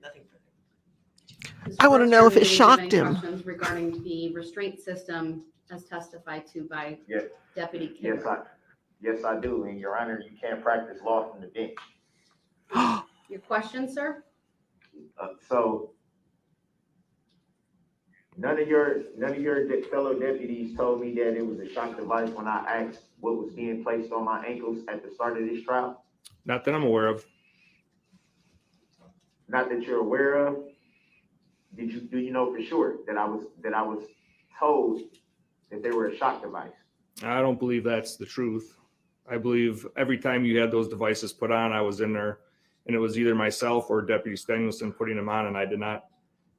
Nothing further. Mr. I wanna Brooks, know if do it you have any shocked him. questions regarding the restraint system as testified to by Yeah. Deputy Yes, Kimber? yes, I do. And Your Honor, you can't practice law from the bench. Your question, sir? So none of your fellow deputies told me that it was a shock device when I asked what was being placed on my ankles at the start of this trial. Not that I'm aware of. Not that you're aware of. Do you know for sure that I was told that they were a shock device? I don't believe that's the truth. I believe every time you had those devices put on, I was in there, and it was either myself or Deputy Stengelson putting them on, and I did not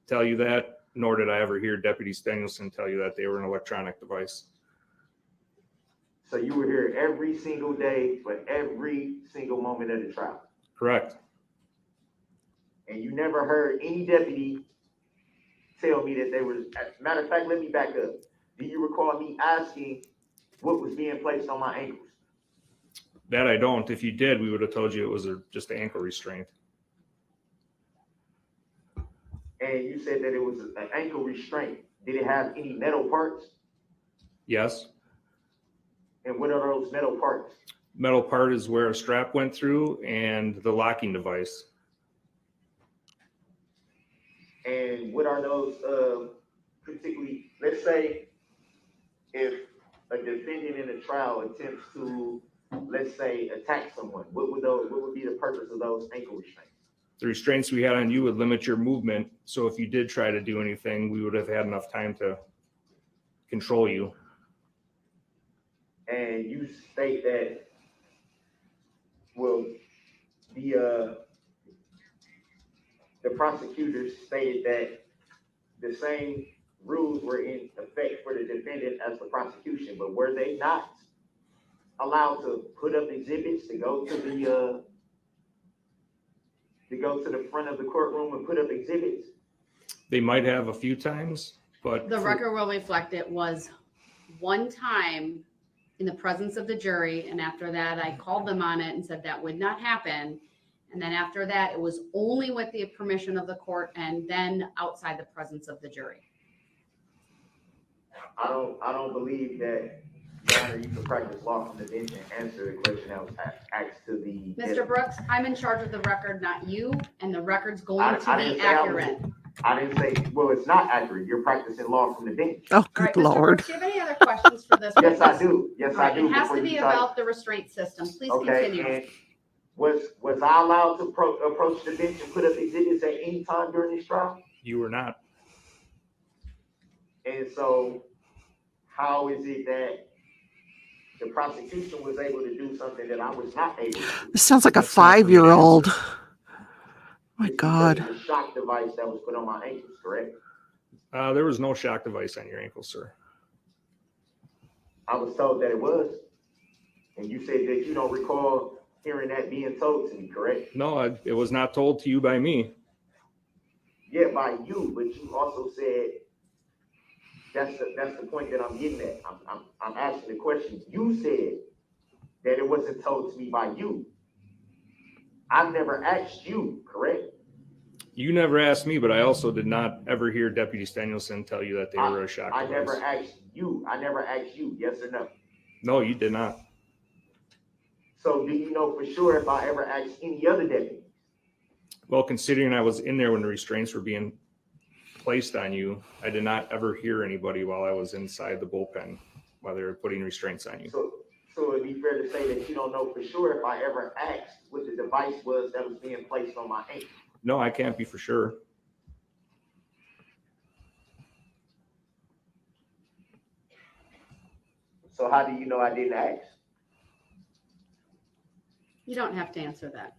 tell you that, nor did I ever hear Deputy Stengelson tell you that they were an electronic device. So you were here every single day for every single moment of the trial, Correct. and you never heard any deputy tell me that they were. Matter of fact, let me back up. Do you recall me asking what was being placed on my ankles? That I don't. If you did, we would have told you it was just an ankle restraint. And you said that it was an ankle restraint. Did it have any metal parts? Yes. And what are those metal parts? Metal part is where a strap went through and the locking device. And what are those, particularly, let's say if a defendant in a trial attempts to, let's say, attack someone, what would be the purpose of those ankle restraints? The restraints we had on you would limit your movement. So if you did try to do anything, we would have had enough time to control you. And you state that, well, the prosecutors stated that the same rules were in effect for the defendant as the prosecution, but were they not allowed to put up exhibits to go to the front of the courtroom and put up exhibits? They might have a few times, but The record will reflect it was one time in the presence of the jury, and after that, I called them on it and said that would not happen. And then after that, it was only with the permission of the court and then outside the presence of the jury. I don't believe that, Your Honor, you can practice law from the bench and answer the question that was asked to the. Mr. Brooks, I'm in charge of the record, not you, and the record's going I to didn't be say I was- accurate. I didn't say, well, it's not accurate. You're practicing law from the bench. Oh, All good right, Mr. Lord. Brooks, do you have any other questions for this? Yes, I witness? do. Yes, All I right, do. it has Before to you be start. about the restraint system. Please Okay, continue. and was I allowed to approach the bench and put up exhibits at any time during this trial? you were not. And so how is it that the prosecution was able to do something that I was not able to do? This sounds like a That's not for me to 5-year-old. answer. My It's because God. of the shock device that was put on my ankles, correct? There was no shock device on your ankle, sir. I was told that it was. And you said that you don't recall hearing that being told to me, correct? No, it was not told to you by me. Yeah, by you, but you also said that's the point that I'm getting at. I'm asking the question. You said that it wasn't told to me by you. I've never asked you, correct? You never asked me, but I also did not ever hear Deputy Danielson tell you that they were a shock I device. never asked you. I never asked you, yes or no? No, you did not. So do you know for sure if I ever asked any other deputy? Well, considering I was in there when the restraints were being placed on you, I did not ever hear anybody while I was inside the bullpen while they were putting restraints on you. So it'd be fair to say that you don't know for sure if I ever asked what the device was that was being placed on my ankle. No, I can't be for sure. So how do you know I didn't ask? You don't have to answer that.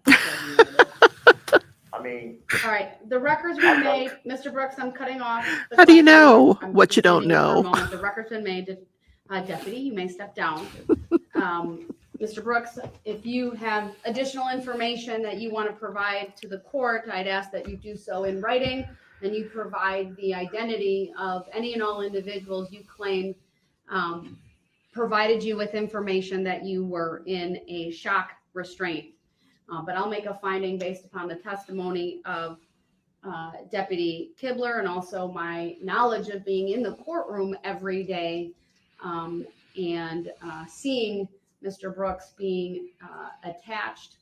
I mean, All right, the records were made. Mr. Brooks, I'm cutting off. the How do you question. know I'm what you don't continuing for a know? moment. The record's been made. Deputy, you may step down. Mr. Brooks, if you have additional information that you want to provide to the court, I'd ask that you do so in writing, and you provide the identity of any and all individuals you claim provided you with information that you were in a shock restraint. But I'll make a finding based upon the testimony of Deputy Kibler and also my knowledge of being in the courtroom every day and seeing Mr. Brooks being attached,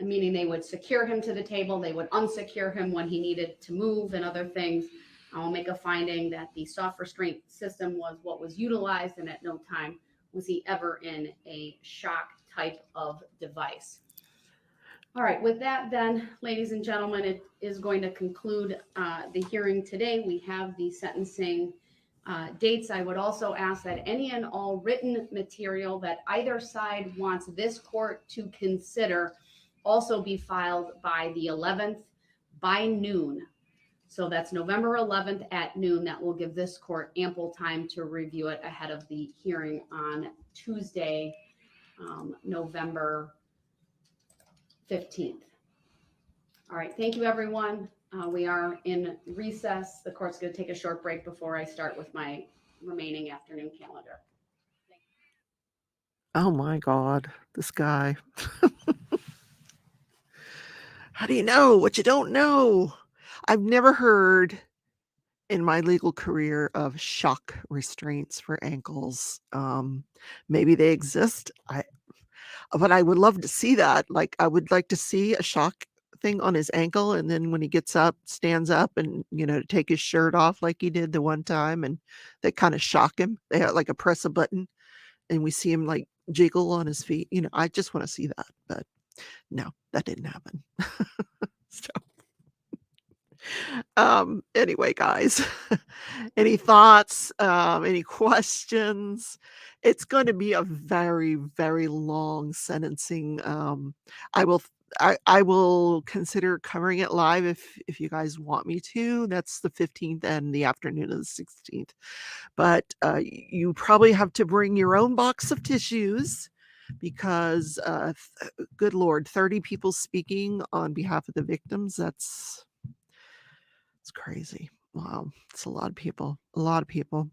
meaning they would secure him to the table, they would unsecure him when he needed to move and other things. I'll make a finding that the soft restraint system was what was utilized, and at no time was he ever in a shock type of device. All right, with that then, ladies and gentlemen, it is going to conclude the hearing today. We have the sentencing dates. I would also ask that any and all written material that either side wants this court to consider also be filed by the 11th by noon. So that's November 11th at noon. That will give this court ample time to review it ahead of the hearing on Tuesday, November 15th. All right, thank you, everyone. We are in recess. The court's going to take a short break before I start with my remaining afternoon calendar. Oh my God, this guy. How do you know what you don't know? I've never heard in my legal career of shock restraints for ankles. Maybe they exist. But I would love to see that. Like, I would like to see a shock thing on his ankle, and then when he gets up, stands up, and take his shirt off like he did the one time, and they kind of shock him. They have like a press a button, and we see him like jiggle on his feet. I just want to see that, but no, that didn't happen. So, anyway, guys, any thoughts? Any questions? It's going to be a very, very long sentencing. I will consider covering it live if you guys want me to. That's the 15th and the afternoon of the 16th. But you probably have to bring your own box of tissues because, good Lord, 30 people speaking on behalf of the victims. It's crazy. Wow. It's a lot of people. A lot of people.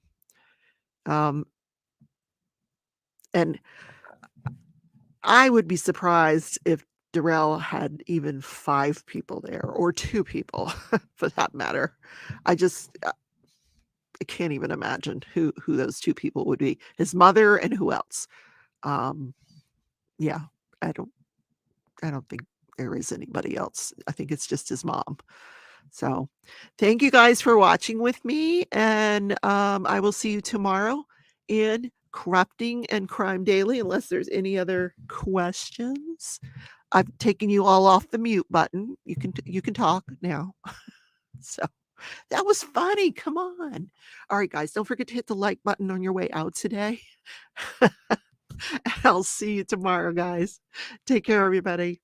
And I would be surprised if Darrell had even 5 people there, or 2 people for that matter. I can't even imagine who those 2 people would be. His mother and who else? Yeah, I don't think there is anybody else. I think it's just his mom. So thank you guys for watching with me, and I will see you tomorrow in Corrupting and Crime Daily, unless there's any other questions. I've taken you all off the mute button. You can talk now. So that was funny. Come on. All right, guys, don't forget to hit the like button on your way out today. I'll see you tomorrow, guys. Take care, everybody.